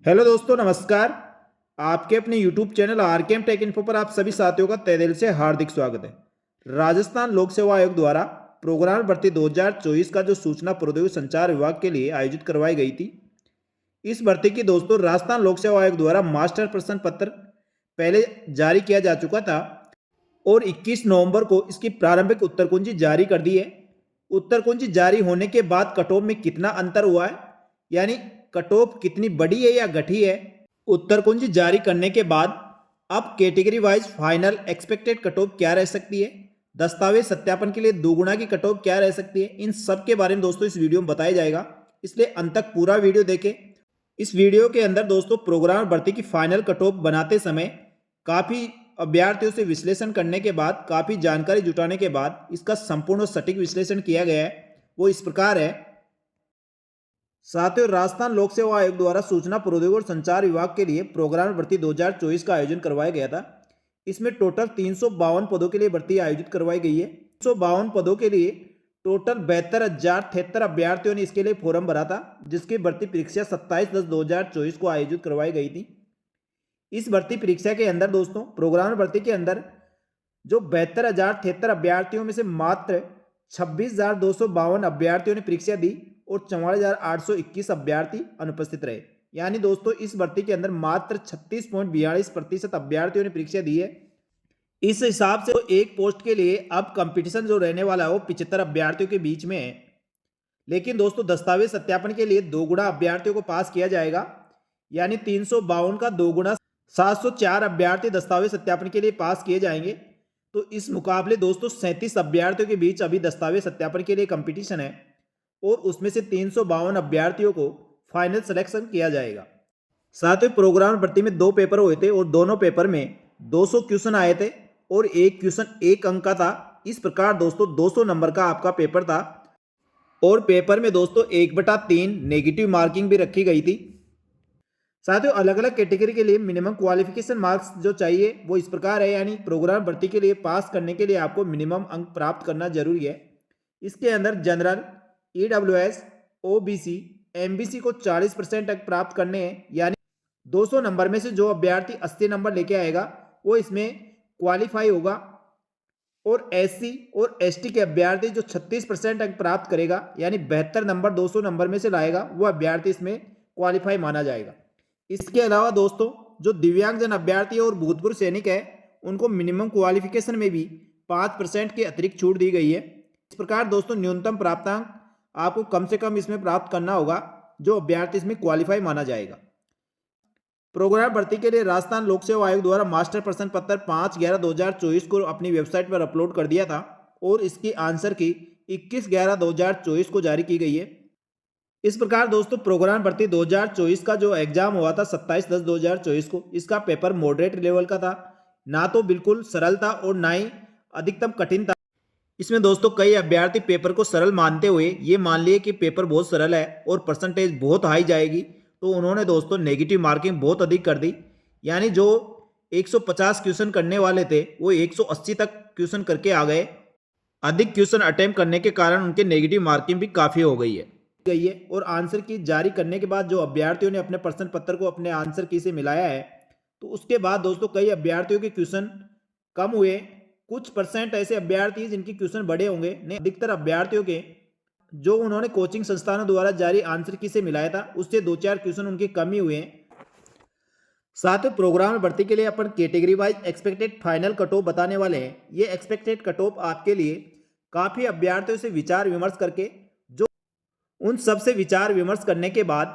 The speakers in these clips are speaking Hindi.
हेलो दोस्तों, नमस्कार। आपके अपने YouTube channel RKM take info पर आप सभी साथियों का तहे दिल से हार्दिक स्वागत है। राजस्थान लोक सेवा आयोग द्वारा प्रोग्राम भर्ती 2024 का जो सूचना प्रौद्योगिकी संचार विभाग के लिए आयोजित करवाई गई थी, इस भर्ती की दोस्तों राजस्थान लोक सेवा आयोग द्वारा मास्टर प्रश्न पत्र पहले जारी किया जा चुका था और 21 नवंबर को इसकी प्रारंभिक उत्तर कुंजी जारी कर दी है। उत्तर कुंजी जारी होने के बाद कट ऑफ में कितना अंतर हुआ है, यानी कट ऑफ कितनी बड़ी है या घटी है, उत्तर कुंजी जारी करने के बाद अब category wise final expected cut off क्या रह सकती है, दस्तावेज सत्यापन के लिए दोगुना की कट ऑफ क्या रह सकती है, इन सब के बारे में दोस्तों इस वीडियो में बताया जाएगा। इसलिए अंत तक पूरा वीडियो देखें। इस वीडियो के अंदर दोस्तों प्रोग्राम भर्ती की फाइनल कट ऑफ बनाते समय काफ़ी अभ्यर्थियों से विश्लेषण करने के बाद, काफ़ी जानकारी जुटाने के बाद इसका संपूर्ण और सटीक विश्लेषण किया गया है। वो इस प्रकार है। साथियों, राजस्थान लोक सेवा आयोग द्वारा सूचना प्रौद्योगिकी और संचार विभाग के लिए प्रोग्राम भर्ती 2024 का आयोजन करवाया गया था। इसमें टोटल 352 पदों के लिए भर्ती आयोजित करवाई गई है। 352 पदों के लिए टोटल 72,073 अभ्यर्थियों ने इसके लिए फॉर्म भरा था, जिसकी भर्ती परीक्षा 27/10/2024 को आयोजित करवाई गई थी। इस भर्ती परीक्षा के अंदर दोस्तों प्रोग्राम भर्ती के अंदर जो 72,073 अभ्यर्थियों में से मात्र 26,252 अभ्यर्थियों ने परीक्षा दी और 44,821 अभ्यर्थी अनुपस्थित रहे। यानी दोस्तों इस भर्ती के अंदर मात्र 36.42% अभ्यर्थियों ने परीक्षा दी है। इस हिसाब से तो एक पोस्ट के लिए अब कंपटीशन जो रहने वाला है वो 75 अभ्यर्थियों के बीच में है। लेकिन दोस्तों दस्तावेज सत्यापन के लिए दोगुना अभ्यर्थियों को पास किया जाएगा, यानी 352 का दोगुना 704 अभ्यर्थी दस्तावेज सत्यापन के लिए पास किए जाएंगे। तो इस मुकाबले दोस्तों 37 अभ्यर्थियों के बीच अभी दस्तावेज सत्यापन के लिए कंपटीशन है और उसमें से 352 अभ्यर्थियों को फाइनल सिलेक्शन किया जाएगा। साथ ही प्रोग्राम भर्ती में 2 पेपर हुए थे और दोनों पेपर में 200 क्वेश्चन आए थे और एक क्वेश्चन 1 अंक का था। इस प्रकार दोस्तों 200 नंबर का आपका पेपर था और पेपर में दोस्तों 1/3 नेगेटिव मार्किंग भी रखी गई थी। साथ ही अलग अलग कैटेगरी के लिए मिनिमम क्वालिफिकेशन मार्क्स जो चाहिए वो इस प्रकार है, यानी प्रोग्राम भर्ती के लिए पास करने के लिए आपको मिनिमम अंक प्राप्त करना जरूरी है। इसके अंदर जनरल, ईडब्ल्यूएस, ओबीसी, एमबीसी को 40% अंक प्राप्त करने हैं, यानी 200 नंबर में से जो अभ्यर्थी 80 नंबर लेके आएगा वो इसमें क्वालिफाई होगा और एससी और एसटी के अभ्यर्थी जो 36% अंक प्राप्त करेगा, यानी 72 नंबर 200 नंबर में से लाएगा, वो अभ्यर्थी इसमें क्वालिफाई माना जाएगा। इसके अलावा दोस्तों जो दिव्यांगजन अभ्यर्थी और भूतपूर्व सैनिक है उनको मिनिमम क्वालिफिकेशन में भी 5% की अतिरिक्त छूट दी गई है। इस प्रकार दोस्तों न्यूनतम प्राप्तांक आपको कम से कम इसमें प्राप्त करना होगा जो अभ्यर्थी इसमें क्वालिफाई माना जाएगा। प्रोग्राम भर्ती के लिए राजस्थान लोक सेवा आयोग द्वारा मास्टर प्रश्न पत्र 5/11/2024 को अपनी वेबसाइट पर अपलोड कर दिया था और इसकी आंसर की 21/11/2024 को जारी की गई है। इस प्रकार दोस्तों प्रोग्राम भर्ती 2024 का जो एग्जाम हुआ था 27/10/2024 को, इसका पेपर मॉडरेट लेवल का था, ना तो बिल्कुल सरल था और ना ही अधिकतम कठिन था। इसमें दोस्तों कई अभ्यर्थी पेपर को सरल मानते हुए ये मान लिए कि पेपर बहुत सरल है और परसेंटेज बहुत हाई जाएगी, तो उन्होंने दोस्तों नेगेटिव मार्किंग बहुत अधिक कर दी, यानी जो 150 क्वेश्चन करने वाले थे वो 180 तक क्वेश्चन करके आ गए। अधिक क्वेश्चन अटेम्प्ट करने के कारण उनके नेगेटिव मार्किंग भी काफ़ी हो गई है और आंसर की जारी करने के बाद जो अभ्यर्थियों ने अपने प्रश्न पत्र को अपने आंसर की से मिलाया है, तो उसके बाद दोस्तों कई अभ्यर्थियों के क्वेश्चन कम हुए, कुछ परसेंट ऐसे अभ्यर्थी जिनके क्वेश्चन बड़े होंगे, ने अधिकतर अभ्यर्थियों के जो उन्होंने कोचिंग संस्थानों द्वारा जारी आंसर की से मिलाया था उससे 2-4 क्वेश्चन उनके कम ही हुए हैं। साथ ही प्रोग्राम भर्ती के लिए अपन category wise expected final cut off बताने वाले हैं। ये एक्सपेक्टेड कट ऑफ आपके लिए काफ़ी अभ्यर्थियों से विचार विमर्श करके, जो उन सब से विचार विमर्श करने के बाद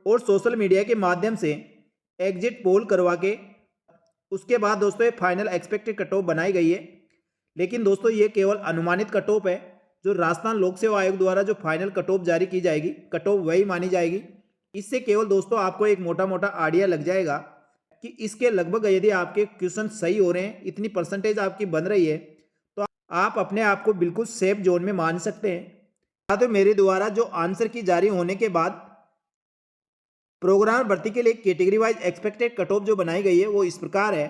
और सोशल मीडिया के माध्यम से एग्जिट पोल करवा के उसके बाद दोस्तों ये फाइनल एक्सपेक्टेड कट ऑफ बनाई गई है। लेकिन दोस्तों ये केवल अनुमानित कट ऑफ है। जो राजस्थान लोक सेवा आयोग द्वारा जो फाइनल कट ऑफ जारी की जाएगी, कट ऑफ वही मानी जाएगी। इससे केवल दोस्तों आपको एक मोटा मोटा आइडिया लग जाएगा कि इसके लगभग यदि आपके क्वेश्चन सही हो रहे हैं, इतनी परसेंटेज आपकी बन रही है, तो आप अपने आप को बिल्कुल सेफ जोन में मान सकते हैं। तो मेरे द्वारा जो आंसर की जारी होने के बाद प्रोग्राम भर्ती के लिए category wise expected cut off जो बनाई गई है वो इस प्रकार है।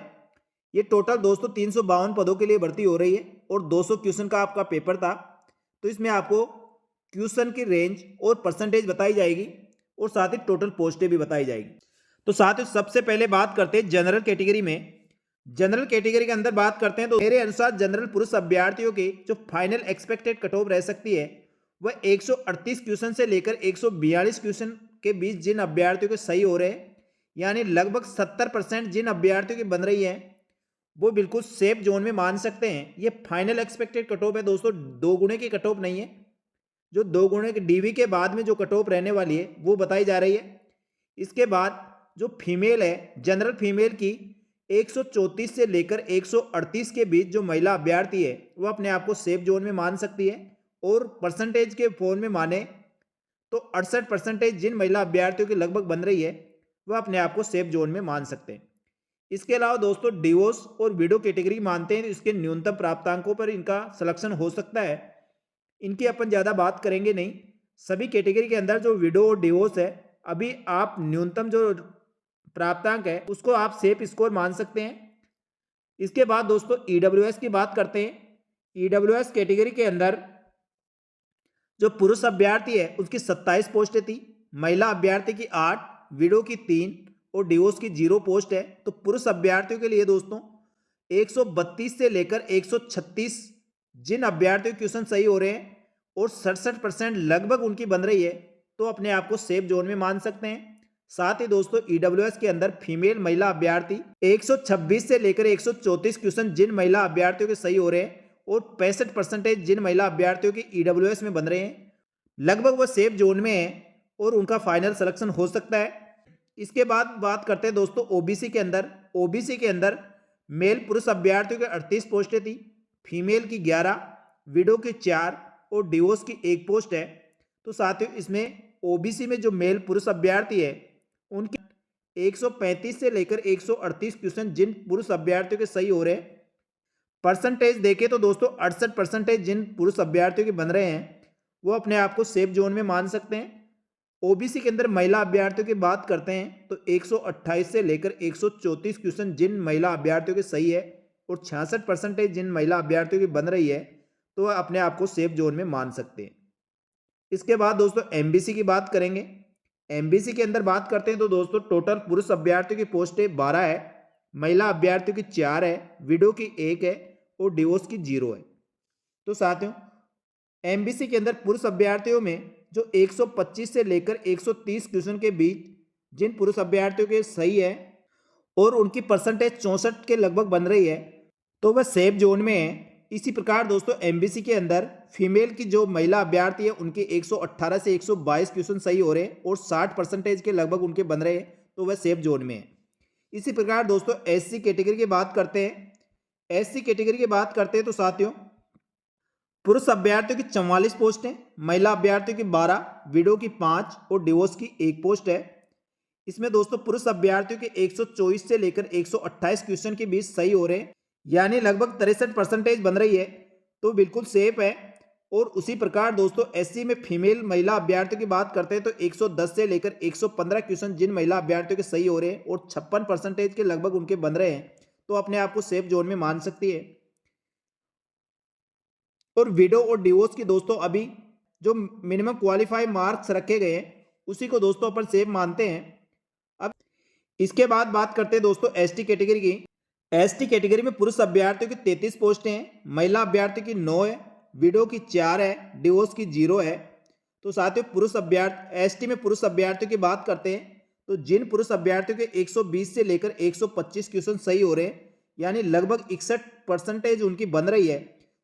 ये टोटल दोस्तों 352 पदों के लिए भर्ती हो रही है और 200 क्वेश्चन का आपका पेपर था। तो इसमें आपको क्वेश्चन की रेंज और परसेंटेज बताई जाएगी और साथ ही टोटल पोस्टें भी बताई जाएगी। तो साथ ही सबसे पहले बात करते हैं जनरल कैटेगरी में। जनरल कैटेगरी के अंदर बात करते हैं तो मेरे अनुसार जनरल पुरुष अभ्यर्थियों की जो फाइनल एक्सपेक्टेड कट ऑफ रह सकती है वह 138 क्वेश्चन से लेकर 142 क्वेश्चन के बीच जिन अभ्यर्थियों के सही हो रहे हैं, यानी लगभग 70% जिन अभ्यर्थियों की बन रही है वो बिल्कुल सेफ जोन में मान सकते हैं। ये फाइनल एक्सपेक्टेड कट ऑफ है दोस्तों, 2 गुणे की कट ऑफ नहीं है। जो 2 गुणे के डीवी के बाद में जो कट ऑफ रहने वाली है वो बताई जा रही है। इसके बाद जो फीमेल है, जनरल फीमेल की 134 से लेकर 138 के बीच जो महिला अभ्यर्थी है वो अपने आप को सेफ जोन में मान सकती है। और परसेंटेज के फॉर्म में माने तो 68% जिन महिला अभ्यर्थियों की लगभग बन रही है वह अपने आप को सेफ जोन में मान सकते हैं। इसके अलावा दोस्तों डिवोर्स और विडो कैटेगरी मानते हैं तो इसके न्यूनतम प्राप्तांकों पर इनका सिलेक्शन हो सकता है। इनकी अपन ज़्यादा बात करेंगे नहीं। सभी कैटेगरी के अंदर जो विडो और डिवोर्स है अभी आप न्यूनतम जो प्राप्तांक है उसको आप सेफ स्कोर मान सकते हैं। इसके बाद दोस्तों ईडब्ल्यूएस की बात करते हैं। ईडब्ल्यूएस कैटेगरी के अंदर जो पुरुष अभ्यर्थी है उसकी 27 पोस्टें थी, महिला अभ्यर्थी की 8, विडो की 3 और डिवोर्स की 0 पोस्ट है। तो पुरुष अभ्यर्थियों के लिए दोस्तों 132 से लेकर 136 जिन अभ्यर्थियों के क्वेश्चन सही हो रहे हैं और 67% लगभग उनकी बन रही है तो अपने आप को सेफ जोन में मान सकते हैं। साथ ही दोस्तों ईडब्ल्यूएस के अंदर फीमेल महिला अभ्यर्थी 126 से लेकर 134 क्वेश्चन जिन महिला अभ्यर्थियों के सही हो रहे हैं और 65% जिन महिला अभ्यर्थियों की ईडब्ल्यूएस में बन रहे हैं, लगभग वह सेफ जोन में है और उनका फाइनल सिलेक्शन हो सकता है। इसके बाद बात करते हैं दोस्तों ओबीसी के अंदर। ओबीसी के अंदर मेल पुरुष अभ्यर्थियों की 38 पोस्टें थी, फीमेल की 11, विडो की 4 और डिवोर्स की 1 पोस्ट है। तो साथियों इसमें ओबीसी में जो मेल पुरुष अभ्यर्थी है उनके 135 से लेकर 138 क्वेश्चन जिन पुरुष अभ्यर्थियों के सही हो रहे हैं, परसेंटेज देखें तो दोस्तों 68% जिन पुरुष अभ्यर्थियों के बन रहे हैं वो अपने आप को सेफ जोन में मान सकते हैं। ओबीसी के अंदर महिला अभ्यर्थियों की बात करते हैं तो 128 से लेकर 134 क्वेश्चन जिन महिला अभ्यर्थियों के सही है और 66% जिन महिला अभ्यर्थियों की बन रही है तो वह अपने आप को सेफ जोन में मान सकते हैं। इसके बाद दोस्तों एमबीसी की बात करेंगे। एमबीसी के अंदर बात करते हैं तो दोस्तों टोटल पुरुष अभ्यर्थियों की पोस्टें 12 है, महिला अभ्यर्थियों की 4 है, विडो की 1 है और डिवोर्स की 0 है। तो साथियों एमबीसी के अंदर पुरुष अभ्यर्थियों में जो 125 से लेकर 130 क्वेश्चन के बीच जिन पुरुष अभ्यर्थियों के सही है और उनकी परसेंटेज 64 के लगभग बन रही है तो वह सेफ जोन में है। इसी प्रकार दोस्तों एमबीसी के अंदर फीमेल की जो महिला अभ्यर्थी है उनके 118 से 122 क्वेश्चन सही हो रहे हैं और 60% के लगभग उनके बन रहे हैं तो वह सेफ जोन में है। इसी प्रकार दोस्तों एससी कैटेगरी की बात करते हैं। एससी कैटेगरी की बात करते हैं तो साथियों पुरुष अभ्यर्थियों की 44 पोस्ट है, महिला अभ्यर्थियों की 12, विडो की 5 और डिवोर्स की 1 पोस्ट है। इसमें दोस्तों पुरुष अभ्यर्थियों के 124 से लेकर 128 क्वेश्चन के बीच सही हो रहे हैं, यानी लगभग 63% बन रही है तो बिल्कुल सेफ है। और उसी प्रकार दोस्तों एससी में फीमेल महिला अभ्यर्थियों की बात करते हैं तो 110 से लेकर 115 क्वेश्चन जिन महिला अभ्यर्थियों के सही हो रहे हैं और 56% के लगभग उनके बन रहे हैं तो अपने आप को सेफ जोन में मान सकती है। और विडो और डिवोर्स की दोस्तों अभी जो मिनिमम क्वालिफाई मार्क्स रखे गए हैं उसी को दोस्तों अपन सेफ मानते हैं। अब इसके बाद बात करते हैं दोस्तों एसटी कैटेगरी की। एसटी कैटेगरी में पुरुष अभ्यर्थियों की 33 पोस्टें हैं, महिला अभ्यर्थी की 9 है, विडो की 4 है, डिवोर्स की 0 है। तो साथियों पुरुष अभ्यर्थी एसटी में पुरुष अभ्यर्थियों की बात करते हैं तो जिन पुरुष अभ्यर्थियों के 120 से लेकर 125 क्वेश्चन सही हो रहे हैं, यानी लगभग 61% उनकी बन रही है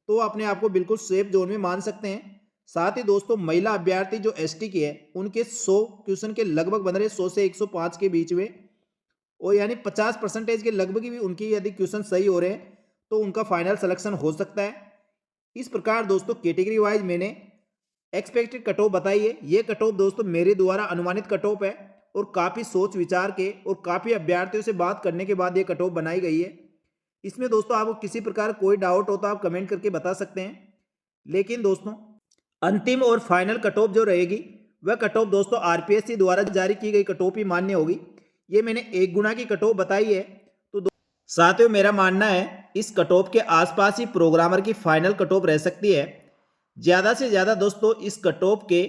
तो अपने आप को बिल्कुल सेफ जोन में मान सकते हैं। साथ ही दोस्तों महिला अभ्यर्थी जो एसटी की है उनके 100 क्वेश्चन के लगभग बन रहे हैं, 100 से 105 के बीच में, और यानी 50% के लगभग भी उनकी यदि क्वेश्चन सही हो रहे हैं तो उनका फाइनल सिलेक्शन हो सकता है। इस प्रकार दोस्तों कैटेगरी वाइज मैंने एक्सपेक्टेड कट ऑफ बताई है। ये कट ऑफ दोस्तों मेरे द्वारा अनुमानित कट ऑफ है और काफ़ी सोच विचार के और काफ़ी अभ्यर्थियों से बात करने के बाद ये कट ऑफ बनाई गई है। इसमें दोस्तों आपको किसी प्रकार कोई डाउट हो तो आप कमेंट करके बता सकते हैं। लेकिन दोस्तों अंतिम और फाइनल कट ऑफ जो रहेगी वह कट ऑफ दोस्तों आरपीएससी द्वारा जारी की गई कट ऑफ ही मान्य होगी। ये मैंने 1 गुना की कट ऑफ बताई है। तो साथियों मेरा मानना है इस कट ऑफ के आसपास ही प्रोग्रामर की फाइनल कट ऑफ रह सकती है। ज़्यादा से ज़्यादा दोस्तों इस कट ऑफ के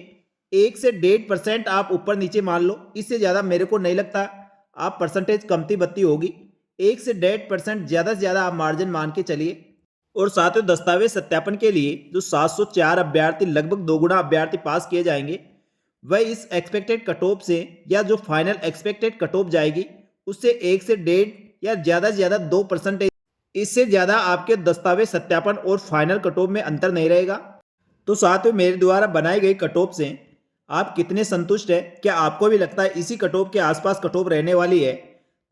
1 से 1.5% आप ऊपर नीचे मान लो, इससे ज़्यादा मेरे को नहीं लगता। आप परसेंटेज कमती बत्ती होगी 1 से 1.5% ज़्यादा से ज़्यादा आप मार्जिन मान के चलिए। और साथ ही दस्तावेज सत्यापन के लिए जो 704 अभ्यर्थी लगभग 2 गुना अभ्यर्थी पास किए जाएंगे, वह इस एक्सपेक्टेड कट ऑफ से या जो फाइनल एक्सपेक्टेड कट ऑफ जाएगी उससे 1 से 1.5 या ज़्यादा से ज़्यादा 2%, इससे ज़्यादा आपके दस्तावेज सत्यापन और फाइनल कट ऑफ में अंतर नहीं रहेगा। तो साथ में मेरे द्वारा बनाई गई कट ऑफ से आप कितने संतुष्ट हैं? क्या आपको भी लगता है इसी कट ऑफ के आसपास कट ऑफ रहने वाली है?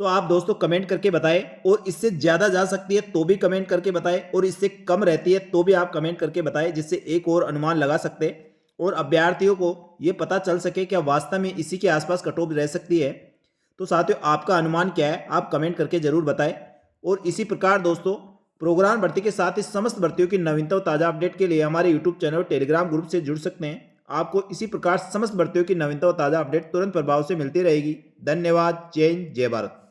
तो आप दोस्तों कमेंट करके बताएं, और इससे ज़्यादा जा सकती है तो भी कमेंट करके बताएं, और इससे कम रहती है तो भी आप कमेंट करके बताएं, जिससे एक और अनुमान लगा सकते हैं और अभ्यर्थियों को ये पता चल सके क्या वास्तव में इसी के आसपास कट ऑफ रह सकती है। तो साथियों आपका अनुमान क्या है, आप कमेंट करके जरूर बताएं। और इसी प्रकार दोस्तों प्रोग्राम भर्ती के साथ ही समस्त भर्तियों की नवीनतम ताज़ा अपडेट के लिए हमारे यूट्यूब चैनल और टेलीग्राम ग्रुप से जुड़ सकते हैं। आपको इसी प्रकार समस्त भर्तियों की नवीनतम ताज़ा अपडेट तुरंत प्रभाव से मिलती रहेगी। धन्यवाद। जय हिंद, जय भारत।